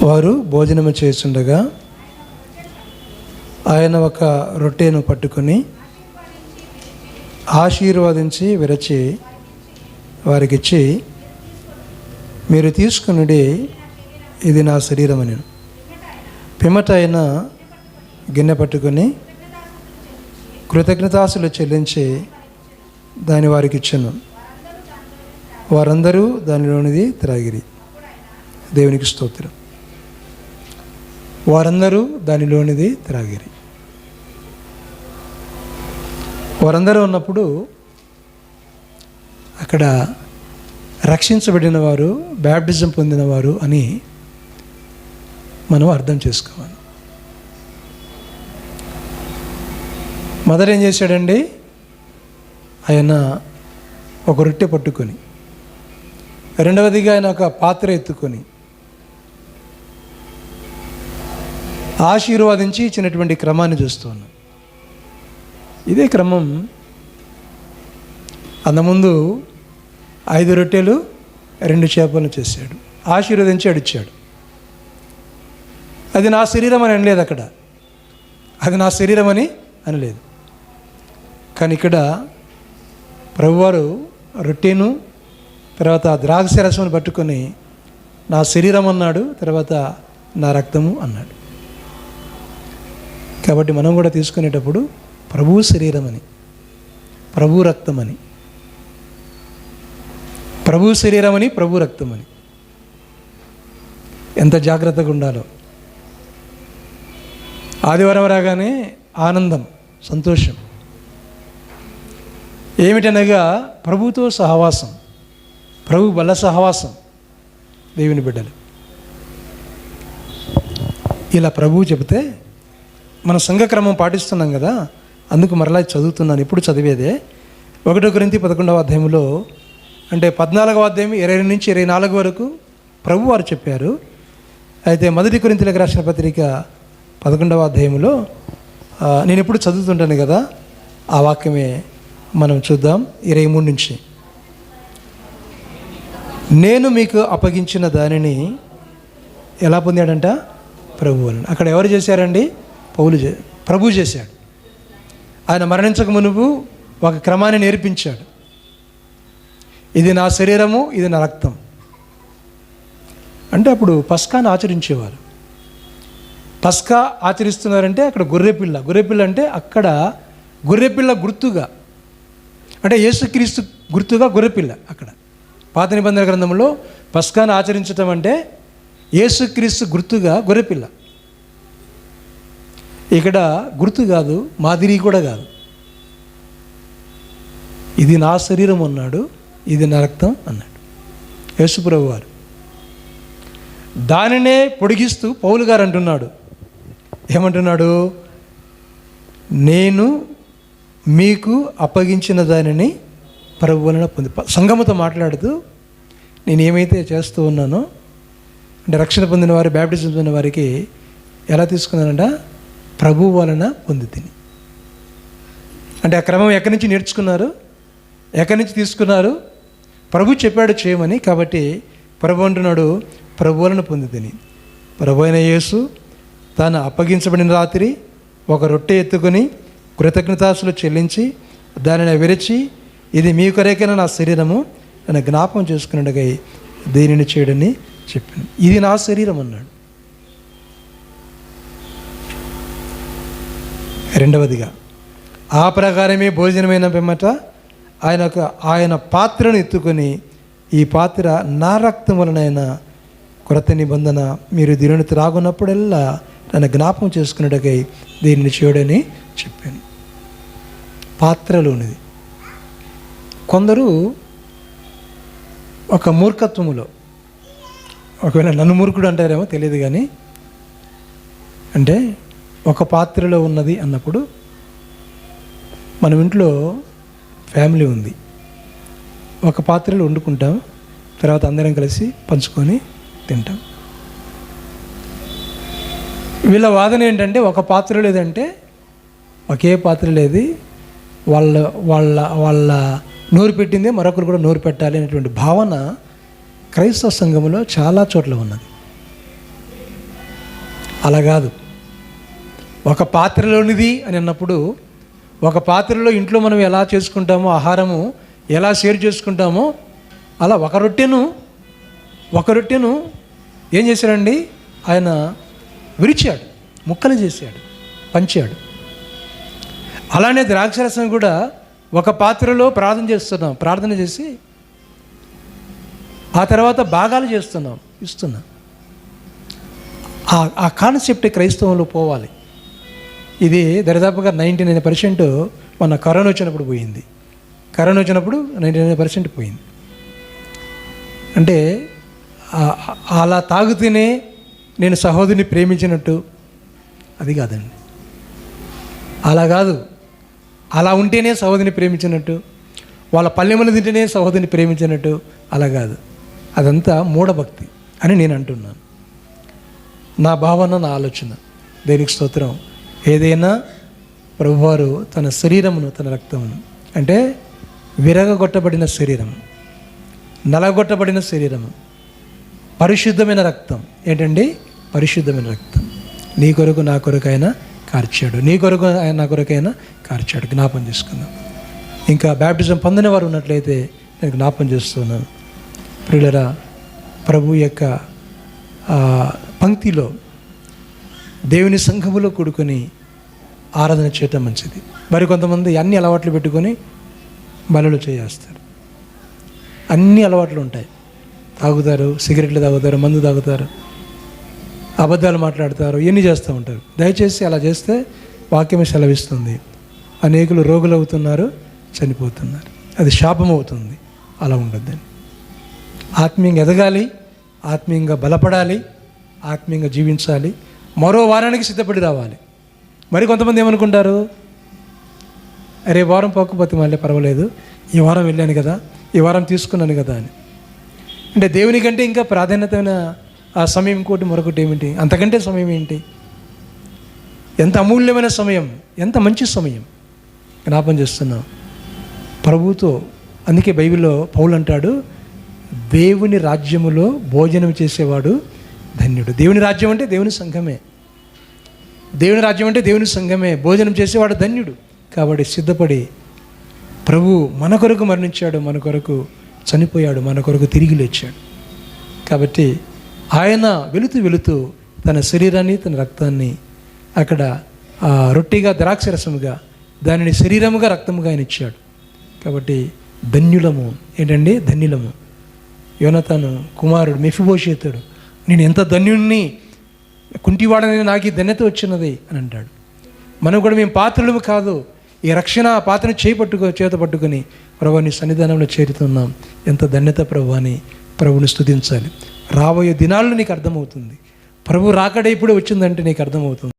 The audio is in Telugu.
వారు భోజనము చేస్తుండగా ఆయన ఒక రొట్టెను పట్టుకొని ఆశీర్వదించి విరచి వారికిచ్చి, మీరు తీసుకునుడి, ఇది నా శరీరం అని. పిమ్మట ఆయన గిన్నె పట్టుకొని కృతజ్ఞతాస్తులు చెల్లించి దాని వారికి ఇచ్చెను. వారందరూ దానిలోనిది త్రాగిరి. దేవునికి స్తోత్రం. వారందరూ దానిలోనిది త్రాగిరి. వారందరూ ఉన్నప్పుడు అక్కడ రక్షించబడిన వారు, బ్యాప్టిజం పొందినవారు అని మనం అర్థం చేసుకోవాలి. మొదట ఏం చేశాడండి? ఆయన ఒక రొట్టె పట్టుకొని, రెండవదిగా ఆయన ఒక పాత్ర ఎత్తుకొని ఆశీర్వాదించి ఇచ్చినటువంటి క్రమాన్ని చూస్తూ ఉన్నాం. ఇదే క్రమం అంతకుముందు 5 రొట్టెలు 2 చేపలను చేశాడు, ఆశీర్వదించి అడిచాడు. అది నా శరీరం అని అనలేదు అక్కడ, అది నా శరీరం అని అనలేదు. కానీ ఇక్కడ ప్రభువారు రొట్టెను తర్వాత ద్రాక్ష రసమును పట్టుకొని నా శరీరం అన్నాడు, తర్వాత నా రక్తము అన్నాడు. కాబట్టి మనం కూడా తీసుకునేటప్పుడు ప్రభు శరీరం అని, ప్రభు రక్తం అని, ప్రభు శరీరం అని, ప్రభు రక్తం అని ఎంత జాగ్రత్తగా ఉండాలో. ఆదివారం రాగానే ఆనందం, సంతోషం. ఏమిటనగా ప్రభుతో సహవాసం, ప్రభు బల సహవాసం. దేవుని బిడ్డలు ఇలా ప్రభువు చెబితే మన సంఘక్రమం పాటిస్తున్నాం కదా, అందుకు మరలా చదువుతున్నాను. ఇప్పుడు చదివేదే 1 కొరింథీ 11వ అధ్యాయంలో, అంటే 14వ అధ్యాయం 20 నుంచి 24 వరకు ప్రభు వారు చెప్పారు. అయితే 1 కొరింథీయులకు రాసిన పత్రిక 11వ అధ్యాయంలో నేను ఎప్పుడు చదువుతుంటాను కదా, ఆ వాక్యమే మనం చూద్దాం. 23 నుంచి, నేను మీకు అప్పగించిన దానిని ఎలా పొందాడంట? ప్రభు అని. అక్కడ ఎవరు చేశారండి? ప్రభు చేశాడు. ఆయన మరణించక మునుపు ఒక క్రమాన్ని నేర్పించాడు. ఇది నా శరీరము, ఇది నా రక్తం అంటే అప్పుడు పస్కాను ఆచరించేవారు. పస్కా ఆచరిస్తున్నారంటే అక్కడ గొర్రెపిల్ల అంటే అక్కడ గొర్రెపిల్ల గుర్తుగా, అంటే యేసుక్రీస్తు గుర్తుగా గొర్రెపిల్ల. అక్కడ పాత నిబంధన గ్రంథంలో పస్కాను ఆచరించటం అంటే యేసుక్రీస్తు గుర్తుగా గొర్రెపిల్ల. ఇక్కడ గుర్తు కాదు, మాదిరి కూడా కాదు. ఇది నా శరీరం అన్నాడు, ఇది నా రక్తం అన్నాడు యేసుప్రభు వారు. దానినే పొడిగిస్తూ పౌలు గారు అంటున్నాడు, ఏమంటున్నాడు? నేను మీకు అప్పగించిన దానిని ప్రభు వలన పొంది. సంఘముతో మాట్లాడుతూ నేను ఏమైతే చేస్తూ ఉన్నానో, అంటే రక్షణ పొందిన వారు, బ్యాప్టిజం పొందిన వారికి ఎలా తీసుకున్నానంట? ప్రభు వలన పొంది తిని. అంటే ఆ క్రమం ఎక్కడి నుంచి నేర్చుకున్నారు, ఎక్కడి నుంచి తీసుకున్నారు? ప్రభు చెప్పాడు చేయమని. కాబట్టి ప్రభు అంటున్నాడు, ప్రభు వలన పొంది తిని. ప్రభు అయిన యేసు తాను అప్పగించబడిన రాత్రి ఒక రొట్టె ఎత్తుకొని కృతజ్ఞతాస్తులు చెల్లించి దానిని విరిచి, ఇది మీ కొరకైన నా శరీరము, నన్ను జ్ఞాపకం చేసుకున్నట్టుగా దీనిని చేయడని చెప్పాను. ఇది నా శరీరం అన్నాడు. రెండవదిగా ఆ ప్రకారమే భోజనమైన పిమ్మట ఆయన పాత్రను ఎత్తుకొని, ఈ పాత్ర నా రక్తం వలనైన కొరత నిబంధన, మీరు దీనిని త్రాగున్నప్పుడల్లా నన్ను జ్ఞాపకం చేసుకున్నట్టుగా దీనిని చేయడని చెప్పాను. పాత్రలోనిది. కొందరు ఒక మూర్ఖత్వములో, ఒకవేళ నన్ను మూర్ఖుడు అంటారేమో తెలియదు కానీ, అంటే ఒక పాత్రలో ఉన్నది అన్నప్పుడు, మనం ఇంట్లో ఫ్యామిలీ ఉంది, ఒక పాత్రలో వండుకుంటాం, తర్వాత అందరం కలిసి పంచుకొని తింటాం. వీళ్ళ వాదన ఏంటంటే ఒక పాత్ర లేదంటే ఒకే పాత్ర లేదు, వాళ్ళ వాళ్ళ వాళ్ళ నోరు పెట్టిందే మరొకరు కూడా నోరు పెట్టాలి అనేటువంటి భావన క్రైస్తవ సంఘంలో చాలా చోట్ల ఉన్నది. అలా కాదు. ఒక పాత్రలోనిది అని అన్నప్పుడు, ఒక పాత్రలో ఇంట్లో మనం ఎలా చేసుకుంటామో, ఆహారము ఎలా షేర్ చేసుకుంటామో, అలా ఒక రొట్టెను ఏం చేశాడండి, ఆయన విరిచాడు, ముక్కలు చేశాడు, పంచాడు. అలానే ద్రాక్షరసం కూడా ఒక పాత్రలో ప్రార్థన చేసి ఆ తర్వాత భాగాలు ఇస్తున్నాం. ఆ కాన్సెప్ట్ క్రైస్తవంలో పోవాలి. ఇది దరిదాపుగా 99% మన కరోనా వచ్చినప్పుడు పోయింది. 99% పోయింది. అంటే అలా తాగుతూనే నేను సహోదరిని ప్రేమించినట్టు అది కాదండి. అలా కాదు. అలా ఉంటేనే సహోదరిని ప్రేమించినట్టు, వాళ్ళ పల్లెములు తింటేనే సహోదరిని ప్రేమించినట్టు అలా కాదు. అదంతా మూఢభక్తి అని నేను అంటున్నాను. నా భావన, నా ఆలోచన. దేనికి స్తోత్రం. ఏదైనా ప్రభువారు తన శరీరమును, తన రక్తమును, అంటే విరగగొట్టబడిన శరీరము, నలగొట్టబడిన శరీరము, పరిశుద్ధమైన రక్తం. ఏంటండి? పరిశుద్ధమైన రక్తం. నీ కొరకు నా కొరకైనా కార్చాడు, నీ కొరకు నా కొరకైనా కార్చాడు. జ్ఞాపం చేసుకుందాం. ఇంకా బ్యాప్టిజం పొందిన వారు ఉన్నట్లయితే నేను జ్ఞాపం చేస్తున్నాను. ప్రియులరా, ప్రభు యొక్క పంక్తిలో దేవుని సంఘములో కూడుకొని ఆరాధన చేయటం మంచిది. మరి కొంతమంది అన్ని అలవాట్లు పెట్టుకొని బలులు చేస్తారు. అన్ని అలవాట్లు ఉంటాయి. తాగుతారు, సిగరెట్లు తాగుతారు, మందు తాగుతారు, అబద్ధాలు మాట్లాడతారు, ఇవన్నీ చేస్తూ ఉంటారు. దయచేసి అలా చేస్తే వాక్యమే సెలవిస్తుంది, అనేకులు రోగులు అవుతున్నారు, చనిపోతున్నారు. అది శాపం అవుతుంది. అలా ఉండద్దని. ఆత్మీయంగా ఎదగాలి, ఆత్మీయంగా బలపడాలి, ఆత్మీయంగా జీవించాలి. మరో వారానికి సిద్ధపడి రావాలి. మరి కొంతమంది ఏమనుకుంటారు, అరే వారం పోకపోతే మళ్ళీ పర్వాలేదు, ఈ వారం వెళ్ళాను కదా, ఈ వారం తీసుకున్నాను కదా అని. అంటే దేవుని కంటే ఇంకా ప్రాధాన్యతమైన ఆ సమయం ఇంకోటి మరొకటి ఏమిటి? అంతకంటే సమయం ఏంటి? ఎంత అమూల్యమైన సమయం, ఎంత మంచి సమయం. జ్ఞాపం చేస్తున్నాం ప్రభుతో. అందుకే బైబిల్లో పౌలు అంటాడు, దేవుని రాజ్యములో భోజనం చేసేవాడు ధన్యుడు. దేవుని రాజ్యం అంటే దేవుని సంఘమే. దేవుని రాజ్యం అంటే దేవుని సంఘమే. భోజనం చేసేవాడు ధన్యుడు. కాబట్టి సిద్ధపడి, ప్రభు మన కొరకు మరణించాడు, మన కొరకు చనిపోయాడు, మన కొరకు తిరిగి లేచాడు. కాబట్టి ఆయన వెళుతూ తన శరీరాన్ని, తన రక్తాన్ని అక్కడ రొట్టెగా, ద్రాక్షరసముగా, దానిని శరీరముగా, రక్తముగా ఆయన ఇచ్చాడు. కాబట్టి ధన్యులము. ఏంటండి? ధన్యులము. యోనతాను కుమారుడు మెఫీబోషెతు, నేను ఎంత ధన్యుణ్ణి, కుంటివాడని నాకు ఈ ధన్యత వచ్చినది అని అంటాడు. మనం కూడా మేము పాత్రలము కాదు, ఈ రక్షణ పాత్రను చేత పట్టుకొని ప్రభు నీ సన్నిధానంలో చేరుతున్నాం. ఎంత ధన్యత ప్రభు అని ప్రభుని స్తుతించాలి. రాబోయే దినాల్లో నీకు అర్థమవుతుంది. ప్రభు రాకడ ఇప్పుడు వచ్చిందంటే నీకు అర్థమవుతుంది.